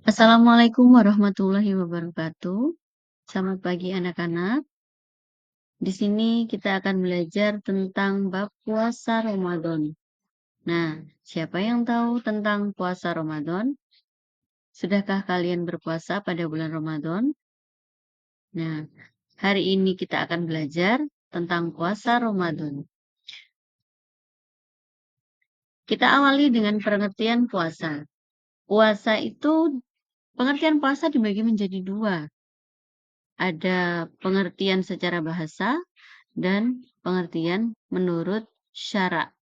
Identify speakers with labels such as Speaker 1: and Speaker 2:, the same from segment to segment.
Speaker 1: Assalamualaikum warahmatullahi wabarakatuh. Selamat pagi anak-anak. Di sini kita akan belajar tentang bab puasa Ramadan. Nah, siapa yang tahu tentang puasa Ramadan? Sudahkah kalian berpuasa pada bulan Ramadan? Nah, hari ini kita akan belajar tentang puasa Ramadan. Kita awali dengan pengertian puasa. Pengertian puasa dibagi menjadi dua. Ada pengertian secara bahasa dan pengertian menurut syara.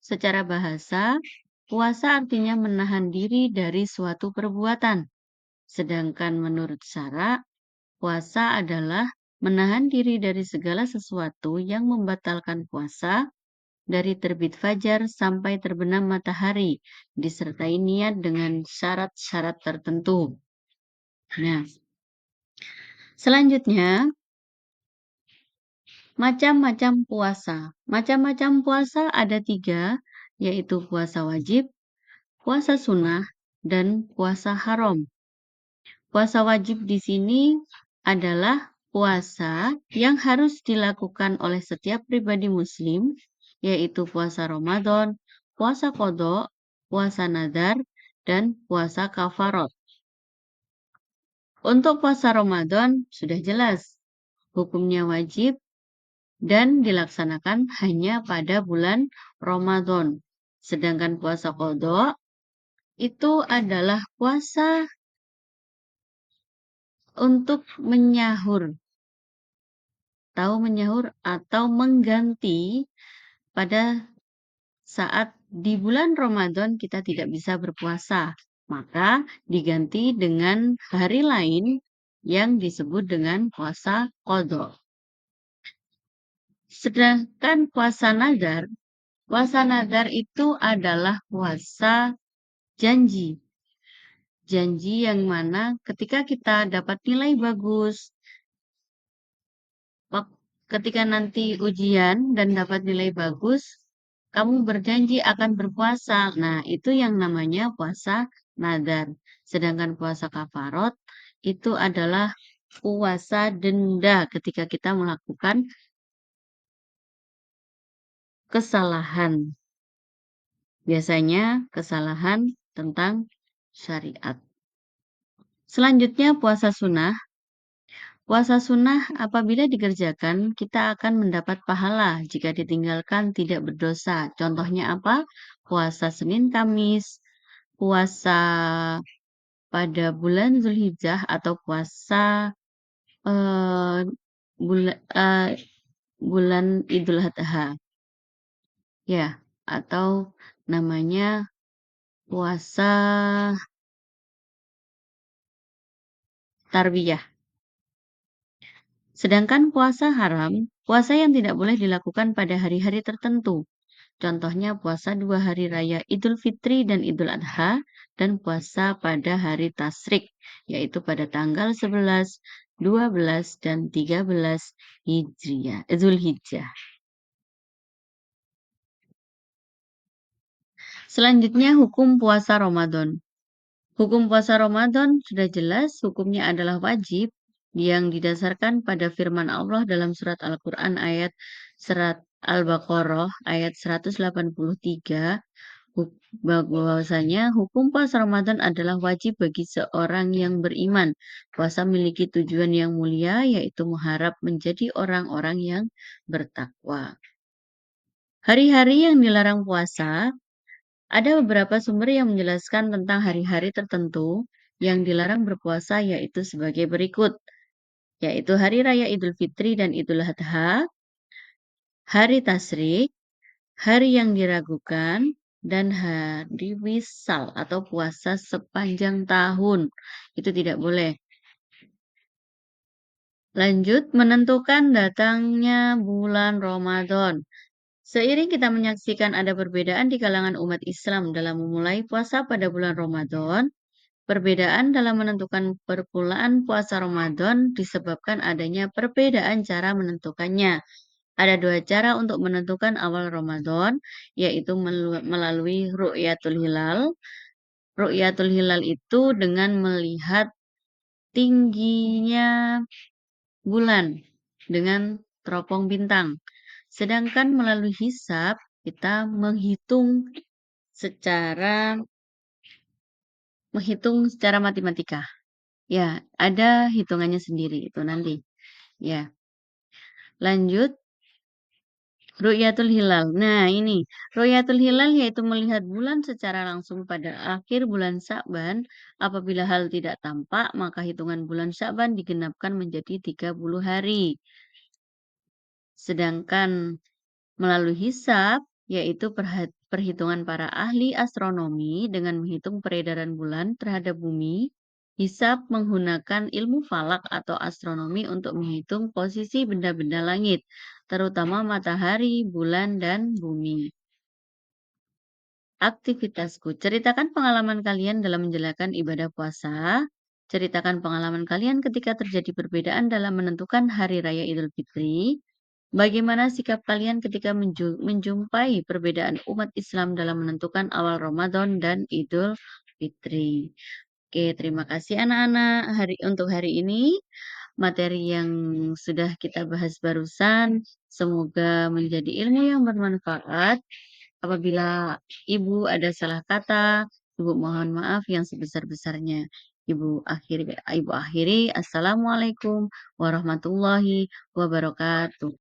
Speaker 1: Secara bahasa, puasa artinya menahan diri dari suatu perbuatan. Sedangkan menurut syara, puasa adalah menahan diri dari segala sesuatu yang membatalkan puasa dari terbit fajar sampai terbenam matahari, disertai niat dengan syarat-syarat tertentu. Nah, selanjutnya, macam-macam puasa. Macam-macam puasa ada 3, yaitu puasa wajib, puasa sunnah, dan puasa haram. Puasa wajib di sini adalah puasa yang harus dilakukan oleh setiap pribadi muslim, yaitu puasa Ramadan, puasa qadha, puasa nadar, dan puasa kafarat. Untuk puasa Ramadan sudah jelas, hukumnya wajib dan dilaksanakan hanya pada bulan Ramadan. Sedangkan puasa qadha itu adalah puasa untuk menyahur. Tahu menyahur atau mengganti pada saat di bulan Ramadan kita tidak bisa berpuasa. Maka diganti dengan hari lain yang disebut dengan puasa qadha. Sedangkan puasa nadar itu adalah puasa janji. Janji yang mana ketika kita dapat nilai bagus, ketika nanti ujian dan dapat nilai bagus, kamu berjanji akan berpuasa. Nah, itu yang namanya puasa nadar. Sedangkan puasa kafarat itu adalah puasa denda ketika kita melakukan kesalahan. Biasanya kesalahan tentang syariat. Selanjutnya puasa sunnah. Puasa sunnah apabila dikerjakan, kita akan mendapat pahala. Jika ditinggalkan, tidak berdosa. Contohnya apa? Puasa Senin Kamis, puasa pada bulan Zulhijjah, atau puasa eh, bulan, bulan Idul Adha. Ya, atau namanya puasa Tarbiyah. Sedangkan puasa haram, puasa yang tidak boleh dilakukan pada hari-hari tertentu. Contohnya puasa 2 hari raya Idul Fitri dan Idul Adha, dan puasa pada hari Tasyrik, yaitu pada tanggal 11, 12, dan 13 Zulhijjah. Selanjutnya hukum puasa Ramadan. Hukum puasa Ramadan sudah jelas, hukumnya adalah wajib yang didasarkan pada firman Allah dalam surat Al-Quran ayat surat Al-Baqarah ayat 183, bahwasanya hukum puasa Ramadan adalah wajib bagi seorang yang beriman. Puasa memiliki tujuan yang mulia, yaitu mengharap menjadi orang-orang yang bertakwa. Hari-hari yang dilarang puasa, ada beberapa sumber yang menjelaskan tentang hari-hari tertentu yang dilarang berpuasa, yaitu sebagai berikut, yaitu Hari Raya Idul Fitri dan Idul Adha, Hari Tasyrik, Hari yang diragukan, dan Hari Wisal atau puasa sepanjang tahun. Itu tidak boleh. Lanjut, menentukan datangnya bulan Ramadan. Seiring kita menyaksikan ada perbedaan di kalangan umat Islam dalam memulai puasa pada bulan Ramadan, perbedaan dalam menentukan permulaan puasa Ramadan disebabkan adanya perbedaan cara menentukannya. Ada 2 cara untuk menentukan awal Ramadan, yaitu melalui ru'yatul hilal Ru'yatul hilal itu dengan melihat tingginya bulan dengan teropong bintang. Sedangkan melalui hisab, kita secara menghitung secara matematika. Ya, ada hitungannya sendiri itu nanti. Ya, lanjut. Ru'yatul hilal. Nah, ini ru'yatul hilal yaitu melihat bulan secara langsung pada akhir bulan Sya'ban. Apabila hal tidak tampak, maka hitungan bulan Sya'ban digenapkan menjadi 30 hari. Sedangkan melalui hisab, yaitu perhitungan para ahli astronomi dengan menghitung peredaran bulan terhadap bumi. Hisab menggunakan ilmu falak atau astronomi untuk menghitung posisi benda-benda langit, terutama matahari, bulan, dan bumi. Aktivitasku. Ceritakan pengalaman kalian dalam menjalankan ibadah puasa. Ceritakan pengalaman kalian ketika terjadi perbedaan dalam menentukan hari raya Idul Fitri. Bagaimana sikap kalian ketika menjumpai perbedaan umat Islam dalam menentukan awal Ramadan dan Idul Fitri? Oke, terima kasih anak-anak untuk hari ini. Materi yang sudah kita bahas barusan, semoga menjadi ilmu yang bermanfaat. Apabila Ibu ada salah kata, Ibu mohon maaf yang sebesar-besarnya. Ibu akhiri, Assalamualaikum warahmatullahi wabarakatuh.